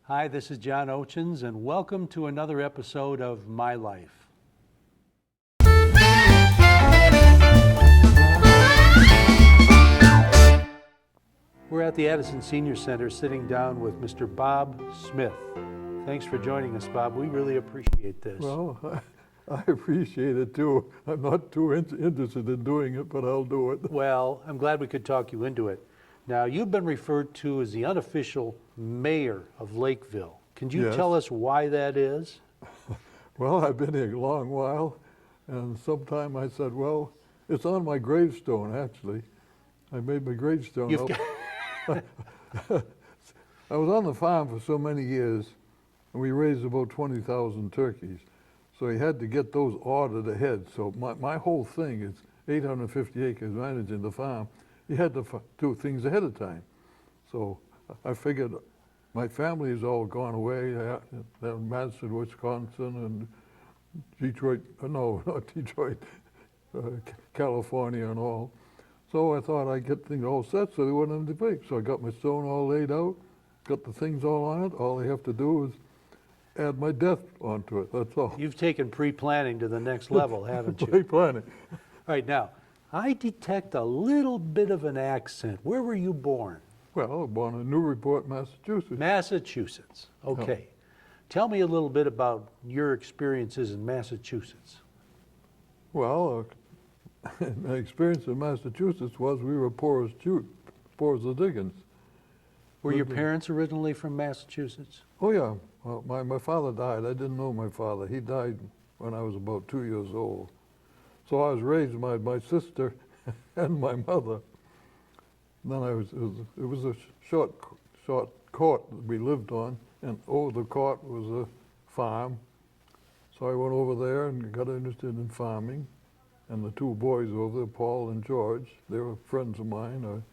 Hi, this is John Ochins, and welcome to another episode of My Life. We're at the Addison Senior Center sitting down with Mr. Bob Smith. Thanks for joining us, Bob. We really appreciate this. Well, I appreciate it too. I'm not too interested in doing it, but I'll do it. Well, I'm glad we could talk you into it. Now, you've been referred to as the unofficial mayor of Lakeville. Can you tell us why that is? Well, I've been here a long while, and sometime I said, well, it's on my gravestone, actually. I made my gravestone. I was on the farm for so many years, and we raised about 20,000 turkeys. So he had to get those ordered ahead. So my whole thing is 850 acres managing the farm. You had to do things ahead of time. So I figured my family has all gone away. They're in Madison, Wisconsin, and Detroit, no, not Detroit, California and all. So I thought I'd get things all set so they wouldn't have to break. So I got my stone all laid out, got the things all on it. All they have to do is add my death onto it, that's all. You've taken pre-planning to the next level, haven't you? Pre-planning. All right, now, I detect a little bit of an accent. Where were you born? Well, I was born in Newburyport, Massachusetts. Massachusetts, okay. Tell me a little bit about your experiences in Massachusetts. Well, my experience in Massachusetts was we were poor as the dickens. Were your parents originally from Massachusetts? Oh yeah, well, my father died. I didn't know my father. He died when I was about 2 years old. So I was raised by my sister and my mother. And then it was a short court that we lived on, and over the court was a farm. So I went over there and got interested in farming. And the two boys over there, Paul and George, they were friends of mine.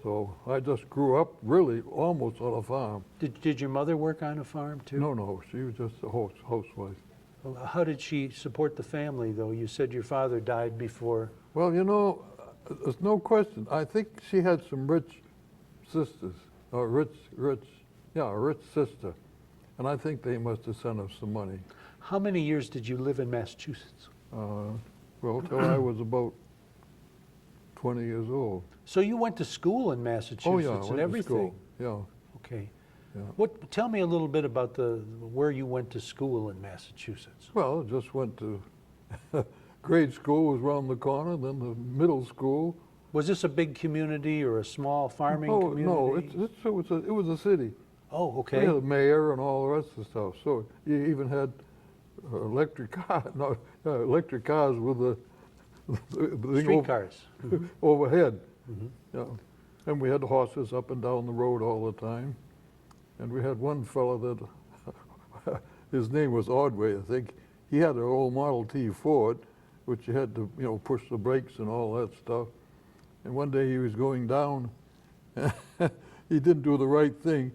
So I just grew up really almost on a farm. Did your mother work on a farm too? No, she was just a housewife. Well, how did she support the family, though? You said your father died before. Well, you know, there's no question. I think she had some rich sisters, or a rich sister. And I think they must have sent us some money. How many years did you live in Massachusetts? Well, till I was about 20 years old. So you went to school in Massachusetts and everything? Yeah. Okay. Yeah. Tell me a little bit about where you went to school in Massachusetts. Well, just went to grade school was around the corner, then the middle school. Was this a big community or a small farming community? No, it was a city. Oh, okay. We had a mayor and all the rest of the stuff. So you even had electric cars with the streetcars overhead. Mm-hmm. Yeah. And we had horses up and down the road all the time. And we had one fellow that, his name was Ordway, I think. He had an old Model T Ford, which you had to, push the brakes and all that stuff. And one day he was going down, he didn't do the right thing.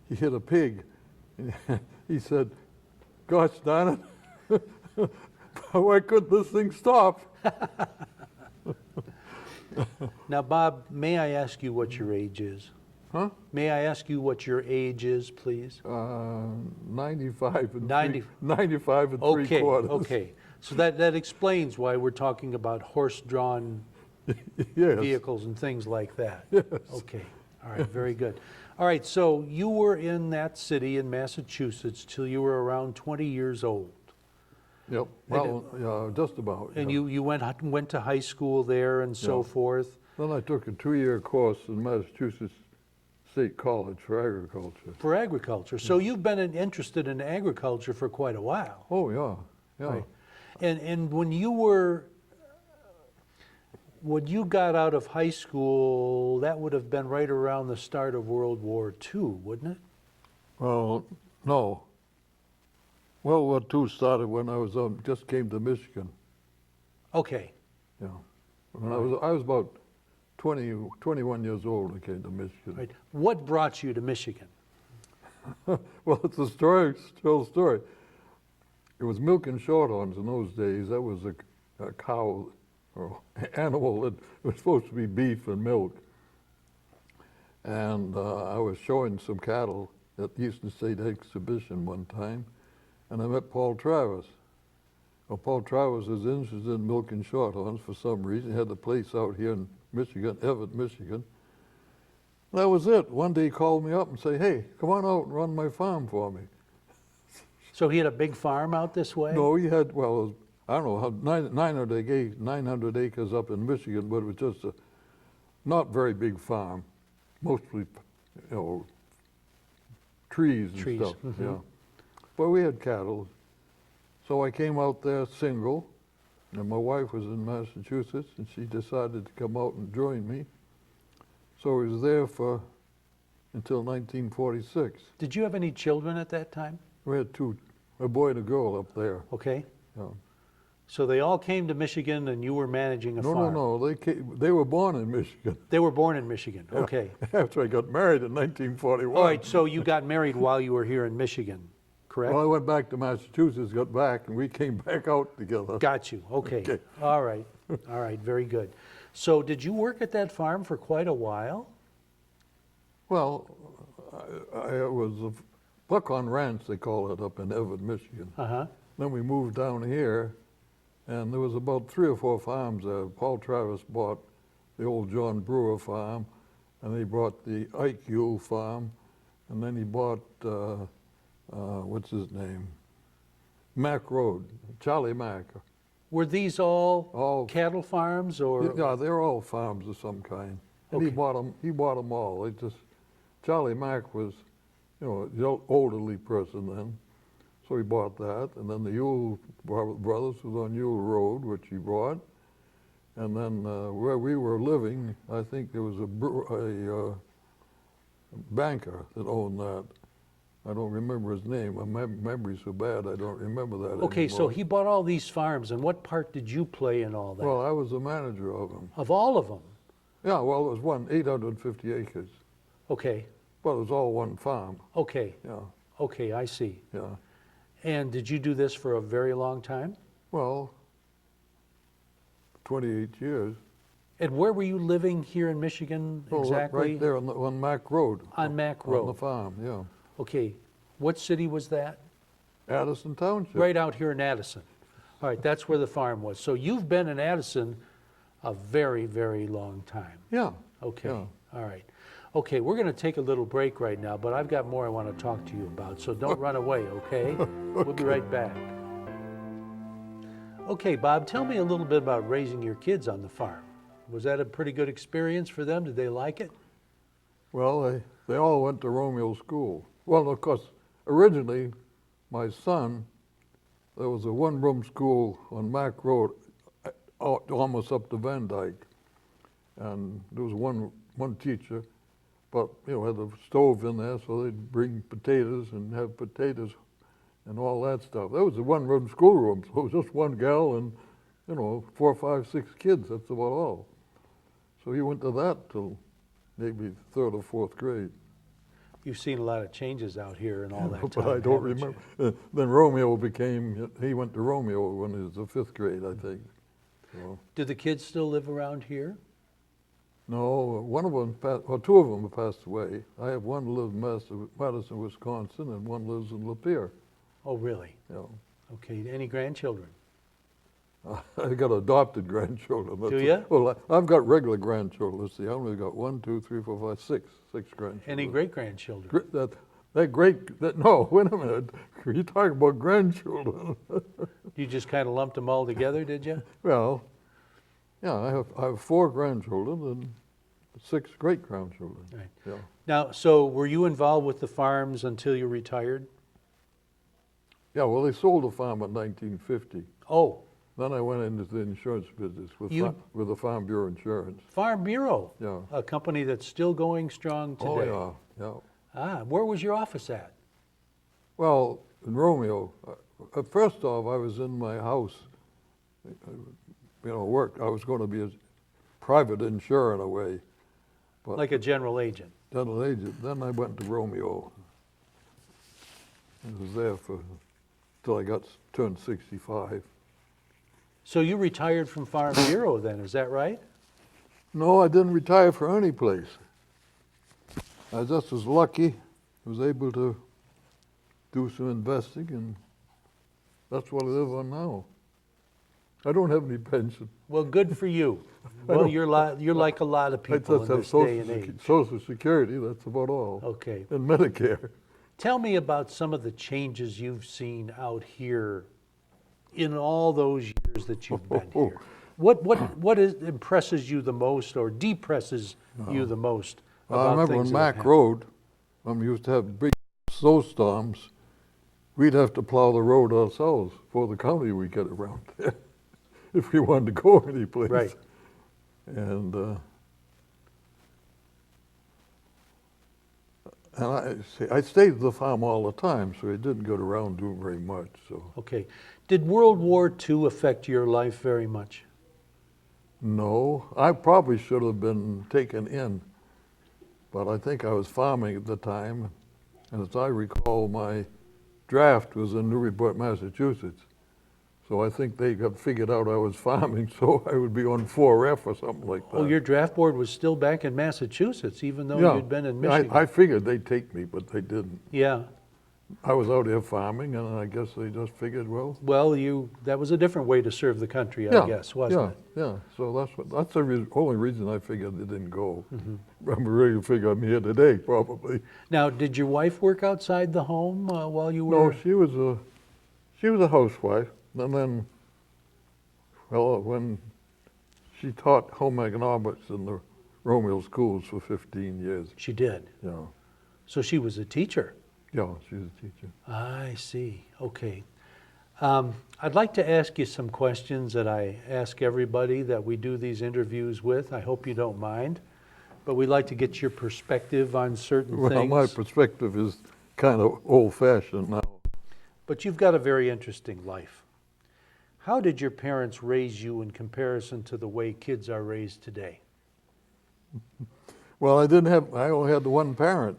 He hit a pig. And he said, "Gosh darn it, why couldn't this thing stop?" Now, Bob, may I ask you what your age is? Huh? May I ask you what your age is, please? 95 and 95 and 3/4. Okay. So that explains why we're talking about horse-drawn vehicles and things like that. Yes. Okay. All right. Very good. All right. So you were in that city in Massachusetts till you were around 20 years old. Yep. Well, yeah, just about. And yeah. you went to high school there and so forth. Then I took a 2-year course in Massachusetts State College for agriculture. For agriculture. So you've been interested in agriculture for quite a while. Oh yeah, yeah. Right. And when you got out of high school, that would have been right around the start of World War II, wouldn't it? Well, no. World War II started when I just came to Michigan. Okay. Yeah. When I was about 21 years old, I came to Michigan. Right. What brought you to Michigan? Well, it's a story. It was milk and shorthorns in those days. That was a cow or animal that was supposed to be beef and milk. And I was showing some cattle at the Eastern State Exhibition one time, and I met Paul Travis. Well, Paul Travis was interested in milking shorthorns for some reason. He had the place out here in Michigan, Everett, Michigan. That was it. One day he called me up and said, "Hey, come on out and run my farm for me." So he had a big farm out this way? No, he had, well, I don't know, 900 acres up in Michigan, but it was just a not very big farm, mostly, trees and Trees, stuff. mhm. Yeah, but we had cattle, so I came out there single, and my wife was in Massachusetts, and she decided to come out and join me. So I was there until 1946. Did you have any children at that time? We had two, a boy and a girl up there. Okay. Yeah. So they all came to Michigan and you were managing a farm? No, they were born in Michigan. They were born in Michigan, Yeah. okay. After I got married in 1941. All right, so you got married while you were here in Michigan, correct? Well, I went back to Massachusetts, got back, and we came back out together. Got you, okay. Okay. All right, very good. So did you work at that farm for quite a while? Well, I was a Buckon Ranch, they call it, up in Everett, Michigan. Uh-huh. Then we moved down here, and there was about 3 or 4 farms there. Paul Travis bought the old John Brewer farm, and he bought the Ike Yule farm, and then he bought, what's his name? Mack Road, Charlie Mack. Were these all All, cattle farms or? yeah, they're all farms of some kind. And Okay. he bought them all. It just, Charlie Mack was, the elderly person then, so he bought that. And then the Yule brothers was on Yule Road, which he bought. And then where we were living, I think there was a banker that owned that. I don't remember his name. My memory's so bad, I don't remember that Okay, so anymore. he bought all these farms, and what part did you play in all that? Well, I was the manager of them. Of all of them? Yeah, well, it was 850 acres. Okay, But it was all one farm, okay, yeah, okay, I see. yeah. And did you do this for a very long time? Well, 28 years. And where were you living here in Michigan Oh, exactly? Right there on Mack Road. On Mack On the Road. farm, yeah. Okay, what city was that? Addison Township. Right out here in Addison. All right, that's where the farm was. So you've been in Addison a very, very long time. Yeah. Okay, Yeah. all right. Okay, we're going to take a little break right now, but I've got more I want to talk to you about, so don't run away, okay? We'll be right back. Okay, Bob, tell me a little bit about raising your kids on the farm. Was that a pretty good experience for them? Did they like it? Well, they all went to Romeo School. Well, of course, originally, my son, there was a one-room school on Mack Road, almost up to Van Dyke. And there was one teacher, but, had a stove in there, so they'd bring potatoes and have potatoes and all that stuff. That was a one-room schoolroom, so it was just one gal and, 4, 5, 6 kids, that's about all. So he went to that till maybe 3rd or 4th grade. You've seen a lot of changes out here and all that time, But I don't haven't you? remember. Then Romeo he went to Romeo when he was in 5th grade, I think. So, Do the kids still live around here? no, one of them, 2 of them have passed away. I have one who lives in Madison, Wisconsin, and one lives in Lapeer. Oh, really? Okay, any grandchildren? I got adopted grandchildren. Do ya? Well, I've got regular grandchildren. Let's see, I've only got 1, 2, 3, 4, 5, 6 grandchildren. Any great-grandchildren? No, wait a minute. You talking about grandchildren? You just kind of lumped them all together, did you? Well, yeah, I have 4 grandchildren and 6 great-grandchildren. Right. Yeah. Now, so were you involved with the farms until you retired? Yeah, well, they sold the farm in 1950. Oh, Then I went into the insurance business with the Farm Bureau Insurance. Farm Bureau, Yeah. a company that's still going strong today. Oh, yeah, yeah. Ah, where was your office at? Well, in Romeo, first off, I was in my house, work. I was going to be a private insurer in a way. But Like a general agent? general agent. Then I went to Romeo. I was there till I turned 65. So you retired from Farm Bureau then, is that right? No, I didn't retire for any place. I just was lucky was able to do some investing, and that's what I live on now. I don't have any pension. Well, good for you. Well, you're like a lot of I people just in have this day and age. Social Security, that's about all. Okay. And Medicare. Tell me about some of the changes you've seen out here in all those years that you've been here. What impresses you the most or depresses you the most I about remember things on that have Mac happened? Road, when we used to have big snowstorms, we'd have to plow the road ourselves for the county we get around there if we wanted to go anyplace. Right. And I stayed at the farm all the time, so I didn't go around doing very much. So Okay. Did World War II affect your life very much? no, I probably should have been taken in, but I think I was farming at the time, and as I recall, my draft was in Newburyport, Massachusetts. So I think they got figured out I was farming, so I would be on 4F or something like that. Oh, your draft board was still back in Massachusetts, even though Yeah. you'd been in I Michigan. figured they'd take me, but they didn't. Yeah. I was out there farming, and I guess they just figured, well, Well, that was a different way to serve the country, I guess, wasn't it? Yeah. So that's the only reason I figured they didn't go. Mm-hmm. I'm ready to figure I'm here today, probably. Now, did your wife work outside the home while you were? No, she was a housewife, and then, well, when she taught home economics in the Romeo schools for 15 years. She did. Yeah, So she was a teacher. yeah, she was a teacher. I see. Okay. I'd like to ask you some questions that I ask everybody that we do these interviews with. I hope you don't mind, but we'd like to get your perspective on certain Well, things. my perspective is kind of old-fashioned now. But you've got a very interesting life. How did your parents raise you in comparison to the way kids are raised today? Well, I only had the one parent,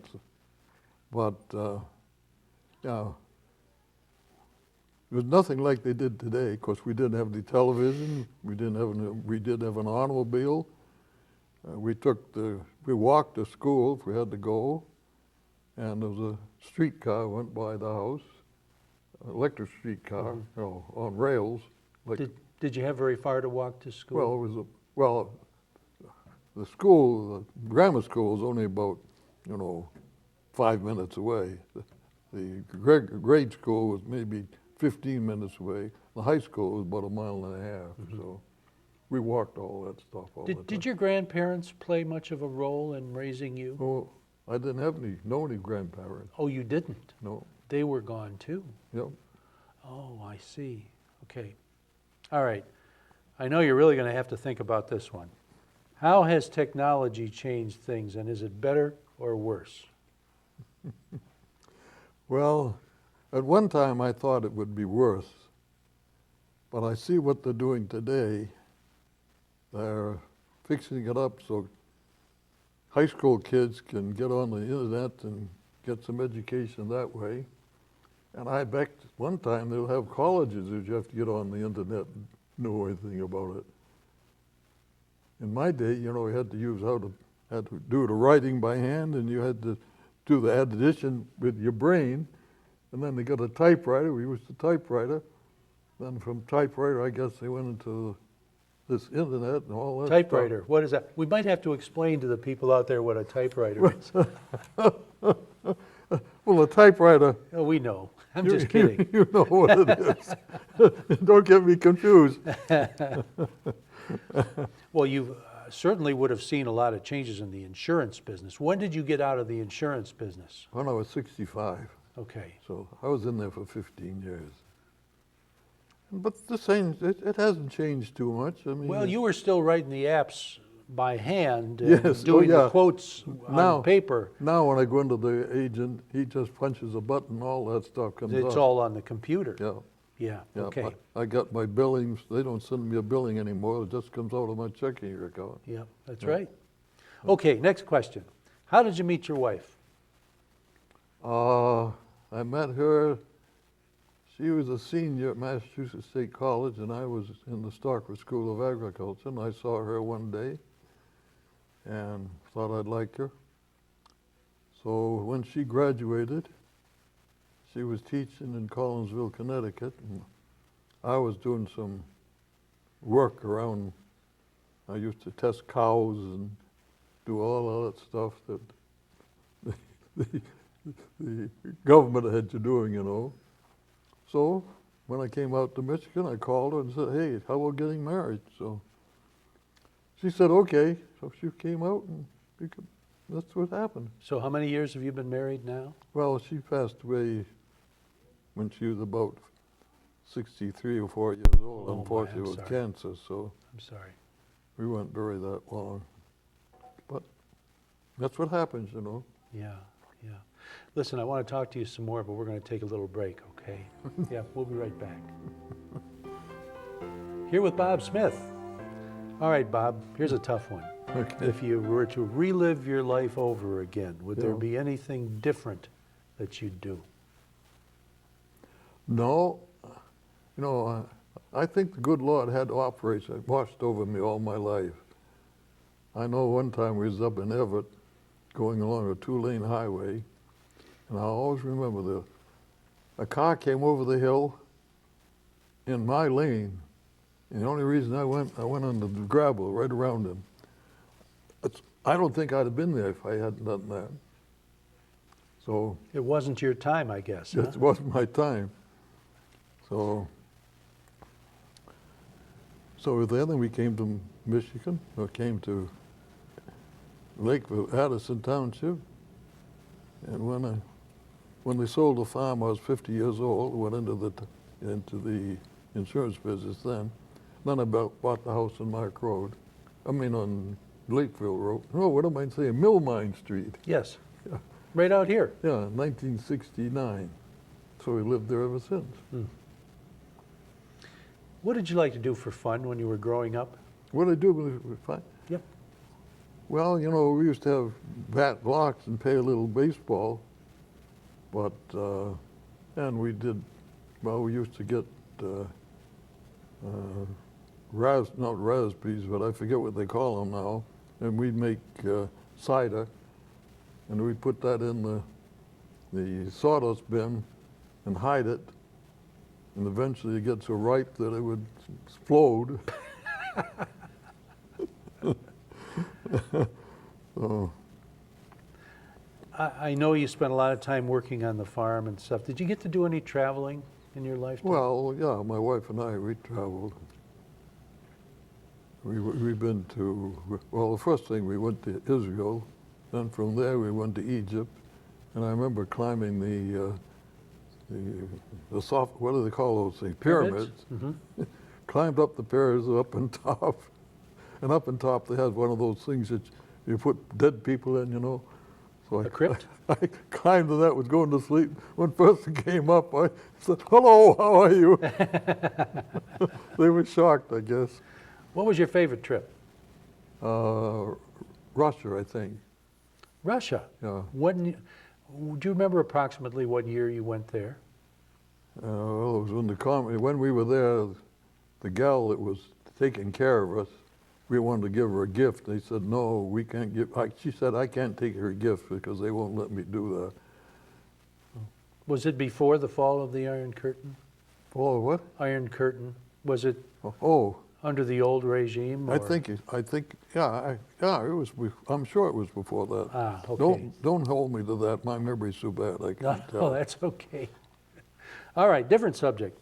but, yeah, it was nothing like they did today. Of course, we didn't have any television, we did have an automobile. We walked to school if we had to go, and there was a streetcar went by the house, electric streetcar, on rails. Did you have very far to walk to school? Well, the grammar school was only about, 5 minutes away. The grade school was maybe 15 minutes away. The high school was about 1.5 miles. So we walked all that stuff all the time. Did your grandparents play much of a role in raising you? Oh, I didn't know any grandparents. Oh, you didn't? No. They were gone too? Yep. Oh, I see. Okay. All right. I know you're really going to have to think about this one. How has technology changed things, and is it better or worse? Well, at one time I thought it would be worse, but I see what they're doing today. They're fixing it up so high school kids can get on the internet and get some education that way. And I bet one time they'll have colleges that you have to get on the internet and know anything about it. In my day, you had to do the writing by hand, and you had to do the addition with your brain. And then they got a typewriter. We used a typewriter. Then from typewriter, I guess they went into this internet and all that Typewriter, stuff. what is that? We might have to explain to the people out there what a typewriter is. Well, a typewriter. Oh, we know. I'm just kidding. You know what it is. Don't get me confused. Well, you certainly would have seen a lot of changes in the insurance business. When did you get out of the insurance business? When I was 65. Okay. So I was in there for 15 years. But it hasn't changed too much. I mean, Well, you were still writing the apps by hand and Yes, doing the yeah. quotes on paper. Now when I go into the agent, he just punches a button, all that stuff comes up. It's all on the computer. Yeah. Yeah, Yeah, okay. but I got my billings. They don't send me a billing anymore. It just comes out of my checking account. Yeah, that's right. Okay, next question. How did you meet your wife? I met her. She was a senior at Massachusetts State College, and I was in the Stockford School of Agriculture, and I saw her one day and thought I'd like her. So when she graduated, she was teaching in Collinsville, Connecticut, and I was doing some work around. I used to test cows and do all of that stuff that the government had you doing, you know. So when I came out to Michigan, I called her and said, hey, how about getting married? So she said, okay. So she came out and that's what happened. So how many years have you been married now? Well, she passed away when she was about 63 or 4 years old, Oh, my, unfortunately, I'm with sorry. cancer. So I'm sorry. we weren't very that long. But that's what happens, you know. Yeah, yeah. Listen, I want to talk to you some more, but we're going to take a little break, okay? Yeah, we'll be right back. Here with Bob Smith. All right, Bob, here's a tough one. Okay. If you were to relive your life over again, would there Yeah. be anything different that you'd do? No, you know, I think the good Lord had operation watched over me all my life. I know one time we was up in Everett going along a 2-lane highway, and I always remember a car came over the hill in my lane, and the only reason I went on the gravel right around him. I don't think I'd have been there if I hadn't done that. So It wasn't your time, I guess, huh? it wasn't my time. So then we came to Michigan, or came to Lakeville, Addison Township. And when they sold the farm, I was 50 years old, went into the insurance business then. Then I bought the house on Mark Road. I mean on Lakeville Road. No, what am I saying? Millmine Street. Yes. Yeah. Right out here. Yeah, 1969. So we lived there ever since. What did you like to do for fun when you were growing up? What did I do when we fine? Yep. Well, you know, we used to have bat blocks and play a little baseball, but, and we used to get, not raspberries, but I forget what they call them now, and we'd make cider, and we'd put that in the sawdust bin and hide it, and eventually it gets so ripe that it would explode. So, I know you spent a lot of time working on the farm and stuff. Did you get to do any traveling in your lifetime? well, yeah, my wife and I, we traveled. We've been to, well, the first thing we went to Israel, then from there we went to Egypt, and I remember climbing the soft, what do they call those things? Pyramids. Mhm. Climbed up the pyramids up on top, and up on top they had one of those things that you put dead people in, you know. So A crypt? I climbed to that, was going to sleep. When person came up, I said, hello, how are you? They were shocked, I guess. What was your favorite trip? Russia, I think. Russia. Yeah. Do you remember approximately what year you went there? Well, it was when we were there, the gal that was taking care of us, we wanted to give her a gift. They said, no, we can't give, she said, I can't take her a gift because they won't let me do that. Was it before the fall of the Iron Curtain? Oh, what? Iron Curtain. Was it Oh, under the old regime? I or- think, yeah, it was, I'm sure it was before that. Ah, okay. Don't hold me to that. My memory's so bad, I No, can't tell. no, that's okay. All right, different subject.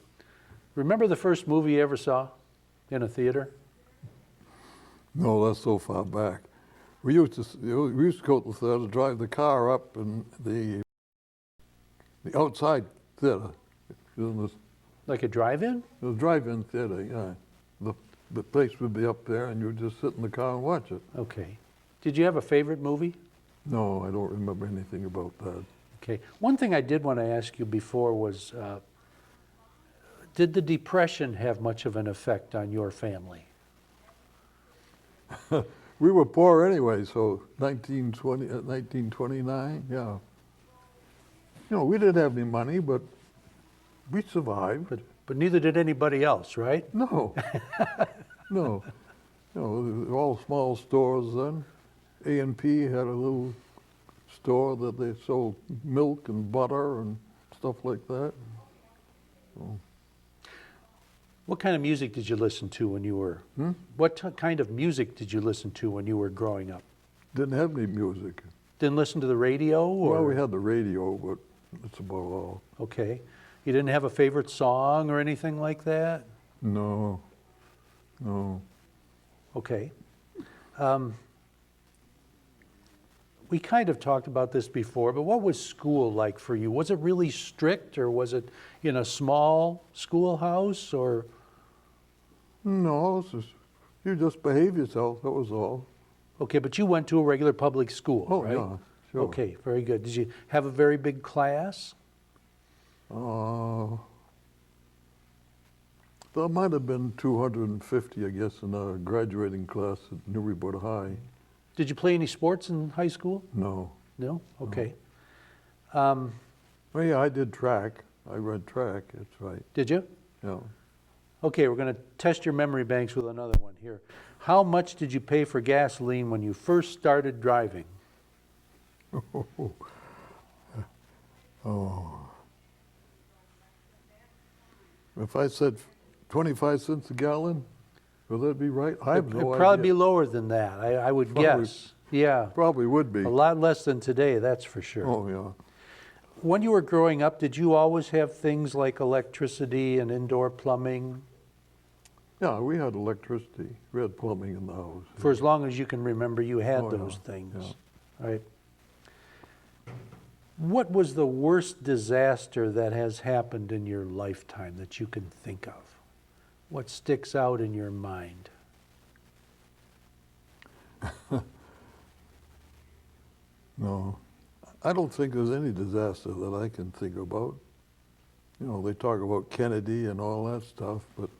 Remember the first movie you ever saw in a theater? No, that's so far back. We used to go to the theater, drive the car up, and the outside theater, Like a drive-in? the drive-in theater, yeah. The place would be up there, and you'd just sit in the car and watch it. Okay. Did you have a favorite movie? No, I don't remember anything about that. Okay. One thing I did want to ask you before was, did the Depression have much of an effect on your family? We were poor anyway, so 1929, yeah. You know, we didn't have any money, but we survived. But neither did anybody else, right? No, no. You know, they were all small stores then. A&P had a little store that they sold milk and butter and stuff like that. So, What kind of music did you listen to when you were, kind of music did you listen to when you were growing up? didn't have any music. Didn't listen to the radio, or? Well, we had the radio, but that's about all. Okay. You didn't have a favorite song or anything like that? No, no. Okay. We kind of talked about this before, but what was school like for you? Was it really strict, or was it in a small schoolhouse, or? No, it's just, you just behave yourself, that was all. Okay, but you went to a regular public school, Oh, right? yeah, sure. Okay, very good. Did you have a very big class? There might have been 250, I guess, in our graduating class at Newburyport High. Did you play any sports in high school? No. No? Okay. Well, yeah, I did track. I ran track, that's right. Did you? Yeah. Okay, we're going to test your memory banks with another one here. How much did you pay for gasoline when you first started driving? Oh. If I said 25 cents a gallon, will that be right? I have no It'd idea. probably be lower than that, I would Probably. guess. Yeah, Probably would be. a lot less than today, that's for sure. Oh, yeah. When you were growing up, did you always have things like electricity and indoor plumbing? Yeah, we had electricity. We had plumbing in the house. For as long as you can remember, you had Oh, yeah, those things, yeah. right? What was the worst disaster that has happened in your lifetime that you can think of? What sticks out in your mind? No, I don't think there's any disaster that I can think about. You know, they talk about Kennedy and all that stuff, but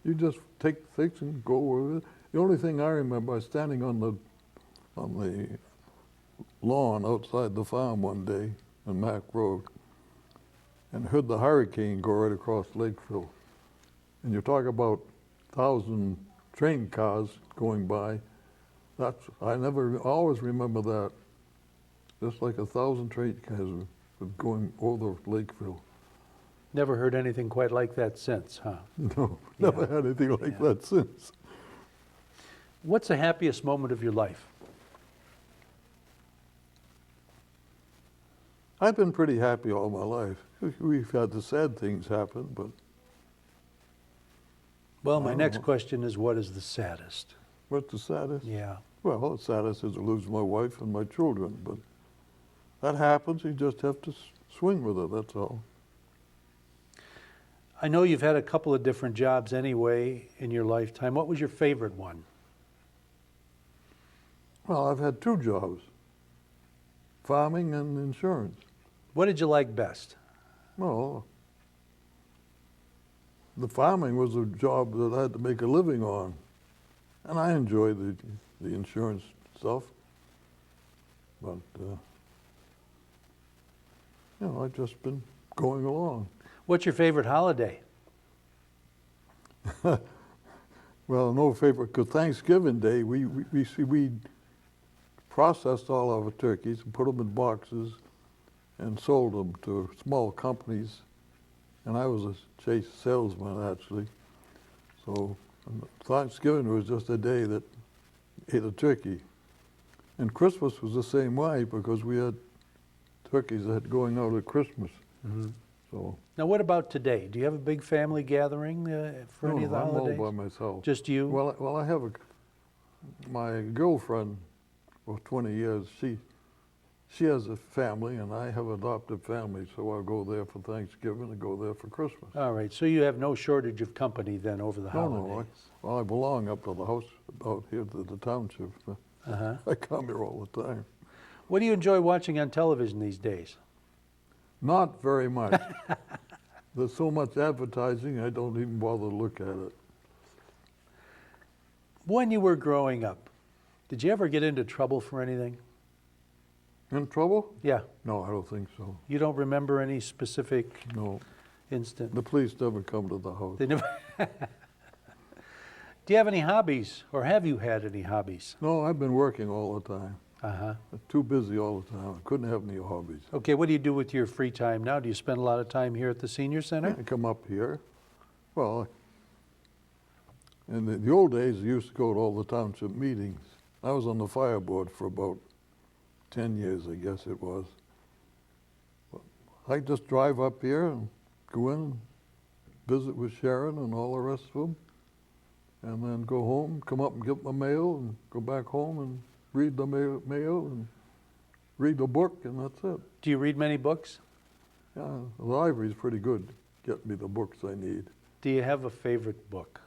you just take things and go with it. The only thing I remember, I was standing on the lawn outside the farm one day on Mack Road and heard the hurricane go right across Lakeville. And you talk about 1,000 train cars going by. I always remember that. Just like 1,000 train cars were going over Lakeville. Never heard anything quite like that since, huh? No, never had anything like that since. What's the happiest moment of your life? I've been pretty happy all my life. We've had the sad things happen, but Well, my I don't next know. question is, what is the saddest? what's the saddest? Yeah. Well, the saddest is to lose my wife and my children, but that happens. You just have to swing with it, that's all. I know you've had a couple of different jobs anyway in your lifetime. What was your favorite one? Well, I've had two jobs, farming and insurance. What did you like best? Well, the farming was a job that I had to make a living on, and I enjoyed the insurance stuff. But, you know, I've just been going along. What's your favorite holiday? Well, no favorite, because Thanksgiving Day, we processed all our turkeys and put them in boxes and sold them to small companies. And I was a chase salesman, actually. So Thanksgiving was just a day that ate a turkey. And Christmas was the same way, because we had turkeys that going out at Christmas. Mm-hmm. So Now, what about today? Do you have a big family gathering for any of the I'm holidays? all by myself. Just you? Well, I have my girlfriend for 20 years. She has a family, and I have adopted family, so I'll go there for Thanksgiving and go there for Christmas. All right, so you have no shortage of company then over the holidays. No, I belong up to the house out here to the township. Uh-huh. I come here all the time. What do you enjoy watching on television these days? Not very much. There's so much advertising, I don't even bother to look at it. When you were growing up, did you ever get into trouble for anything? In trouble? Yeah. No, I don't think so. You don't remember any specific No, instant? the police never come to the house. They never. Do you have any hobbies, or have you had any hobbies? No, I've been working all the time. Uh-huh. I'm too busy all the time. I couldn't have any hobbies. Okay, what do you do with your free time now? Do you spend a lot of time here at the Senior Center? I come up here. Well, in the old days, I used to go to all the township meetings. I was on the fire board for about 10 years, I guess it was. I just drive up here and go in and visit with Sharon and all the rest of them, and then go home, come up and get my mail, and go back home and read the mail and read the book, and that's it. Do you read many books? Yeah, the library's pretty good, getting me the books I need. Do you have a favorite book?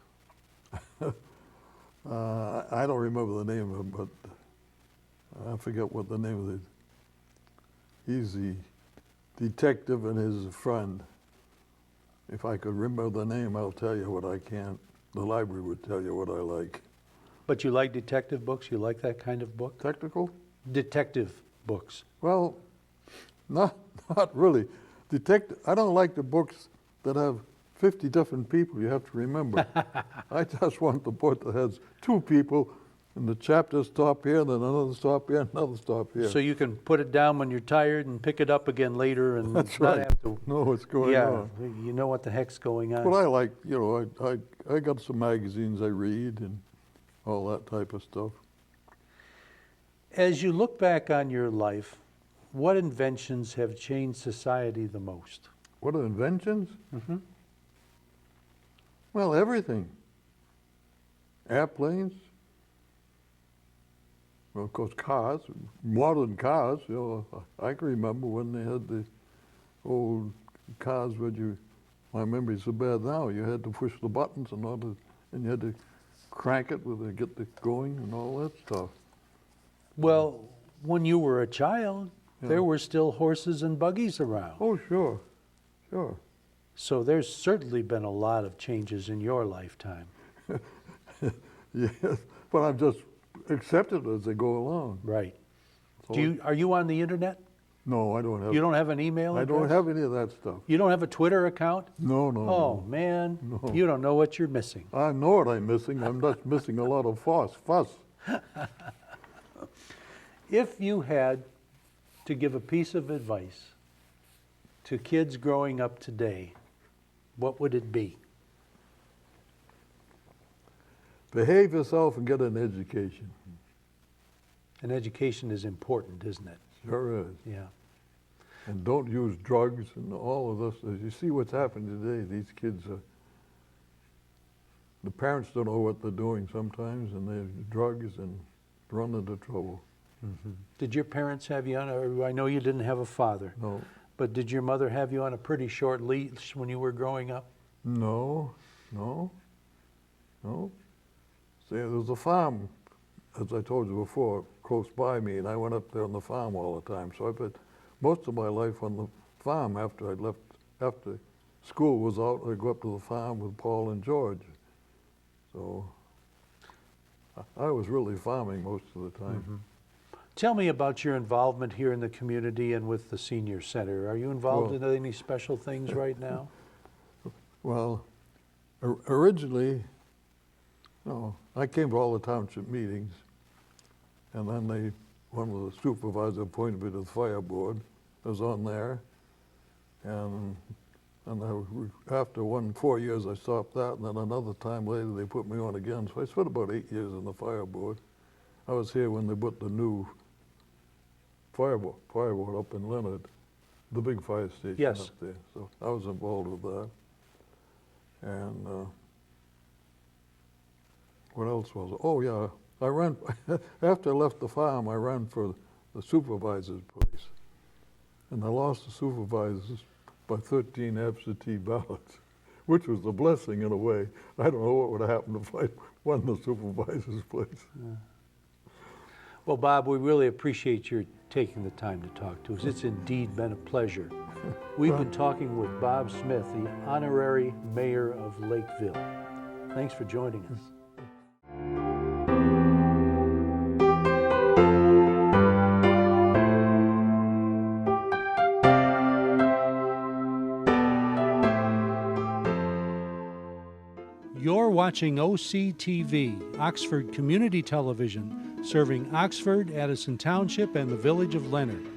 I don't remember the name of it, but I forget what the name of it. He's the detective and his friend. If I could remember the name, I'll tell you what I can't. The library would tell you what I like. But you like detective books? You like that kind of book? Technical? Detective books. Well, not really. I don't like the books that have 50 different people you have to remember. I just want the book that has 2 people, and the chapter stop here, then another stop here, another stop here. So you can put it down when you're tired and pick it up again later and That's not right. have to. Know what's going on. You know what the heck's going on. But I like, I got some magazines I read and all that type of stuff. As you look back on your life, what inventions have changed society the most? What are inventions? Mm-hmm. Well, everything. Airplanes. Well, of course, cars, modern cars. I can remember when they had the old cars where my memory's so bad now, you had to push the buttons and you had to crank it to get it going and all that stuff. Well, when you were a child, Yeah. there were still horses and buggies around. Oh, sure, sure. So there's certainly been a lot of changes in your lifetime. Yes, but I've just accepted it as they go along. Right. So- Are you on the internet? No, I don't have. You don't have an email I address? don't have any of that stuff. You don't have a Twitter account? No, no, Oh, no. man, No. you don't know what you're missing. I know what I'm missing. I'm just missing a lot of fuss. If you had to give a piece of advice to kids growing up today, what would it be? Behave yourself and get an education. And education is important, isn't it? Sure is. Yeah. And don't use drugs and all of this. As you see what's happening today, these kids the parents don't know what they're doing sometimes, and they drugs and run into trouble. Mm-hmm. Did your parents have you on, or I know you didn't have a father, No, but did your mother have you on a pretty short leash when you were growing up? no. See, there was a farm, as I told you before, close by me, and I went up there on the farm all the time. So I spent most of my life on the farm after school was out. I'd go up to the farm with Paul and George. So I was really farming most of the time. Mm-hmm. Tell me about your involvement here in the community and with the Senior Center. Are you involved Well- in any special things right now? Well, originally, I came to all the township meetings, and then one of the supervisors appointed me to the fire board. I was on there, and after 4 years, I stopped that, and then another time later, they put me on again. So I spent about 8 years in the fire board. I was here when they put the new fire board up in Leonard, the big fire station Yes. up there. So I was involved with that. And what else was it? Oh, yeah, I ran, after I left the farm, I ran for the supervisor's place. And I lost the supervisors by 13 absentee ballots, which was a blessing in a way. I don't know what would have happened if I won the supervisor's place. Well, Bob, we really appreciate your taking the time to talk to us. It's indeed been a pleasure. We've been talking with Bob Smith, the honorary mayor of Lakeville. Thanks for joining us. Your watching OCTV, Oxford Community Television, serving Oxford, Addison Township, and the village of Leonard.